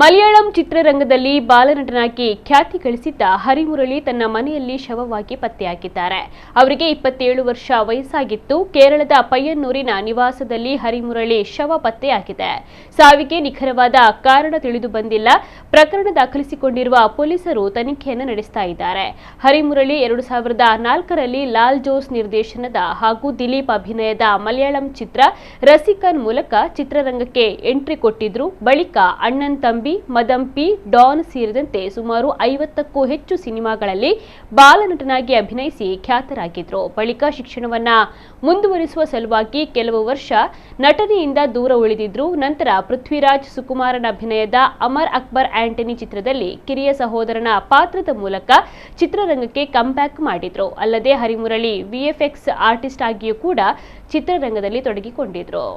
ಮಲಯಾಳಂ ಚಿತ್ರರಂಗದಲ್ಲಿ ಬಾಲನಟನಾಗಿ ಖ್ಯಾತಿ ಗಳಿಸಿದ್ದ ಹರಿಮುರಳಿ ತನ್ನ ಮನೆಯಲ್ಲಿ ಶವವಾಗಿ ಪತ್ತೆಯಾಗಿದ್ದಾರೆ. ಅವರಿಗೆ 27 ವರ್ಷ ವಯಸ್ಸಾಗಿತ್ತು. ಕೇರಳದ ಪಯ್ಯನ್ನೂರಿನ ನಿವಾಸದಲ್ಲಿ ಹರಿಮುರಳಿ ಶವ ಪತ್ತೆಯಾಗಿದೆ. ಸಾವಿಗೆ ನಿಖರವಾದ ಕಾರಣ ತಿಳಿದು ಬಂದಿಲ್ಲ. ಪ್ರಕರಣ ದಾಖಲಿಸಿಕೊಂಡಿರುವ ಪೊಲೀಸರು ತನಿಖೆಯನ್ನು ನಡೆಸ್ತಾ ಇದ್ದಾರೆ. ಹರಿಮುರಳಿ 2004ರಲ್ಲಿ ಲಾಲ್ ಜೋಸ್ ನಿರ್ದೇಶನದ ಹಾಗೂ ದಿಲೀಪ್ ಅಭಿನಯದ ಮಲಯಾಳಂ ಚಿತ್ರ ರಸಿಕನ್ ಮೂಲಕ ಚಿತ್ರರಂಗಕ್ಕೆ ಎಂಟ್ರಿ ಕೊಟ್ಟಿದ್ರು. ಬಳಿಕ ಅಣ್ಣನ್ ತಂಬಿ, ಮದಂಪಿ, ಡಾನ್ ಸೇರಿದಂತೆ ಸುಮಾರು 50ಕ್ಕೂ ಹೆಚ್ಚು ಸಿನಿಮಾಗಳಲ್ಲಿ ಬಾಲನಟನಾಗಿ ಅಭಿನಯಿಸಿ ಖ್ಯಾತರಾಗಿದ್ರು. ಬಳಿಕ ಶಿಕ್ಷಣವನ್ನ ಮುಂದುವರಿಸುವ ಸಲುವಾಗಿ ಕೆಲವು ವರ್ಷ ನಟನೆಯಿಂದ ದೂರ ಉಳಿದಿದ್ರು. ನಂತರ ಪೃಥ್ವಿರಾಜ್ ಸುಕುಮಾರನ್ ಅಭಿನಯದ ಅಮರ್ ಅಕ್ಬರ್ ಆಂಟನಿ ಚಿತ್ರದಲ್ಲಿ ಕಿರಿಯ ಸಹೋದರನ ಪಾತ್ರದ ಮೂಲಕ ಚಿತ್ರರಂಗಕ್ಕೆ ಕಮ್ಬ್ಯಾಕ್ ಮಾಡಿದ್ರು. ಅಲ್ಲದೆ ಹರಿಮುರಳಿ ವಿಎಫ್ಎಕ್ಸ್ ಆರ್ಟಿಸ್ಟ್ ಆಗಿಯೂ ಕೂಡ ಚಿತ್ರರಂಗದಲ್ಲಿ ತೊಡಗಿಕೊಂಡಿದ್ರು.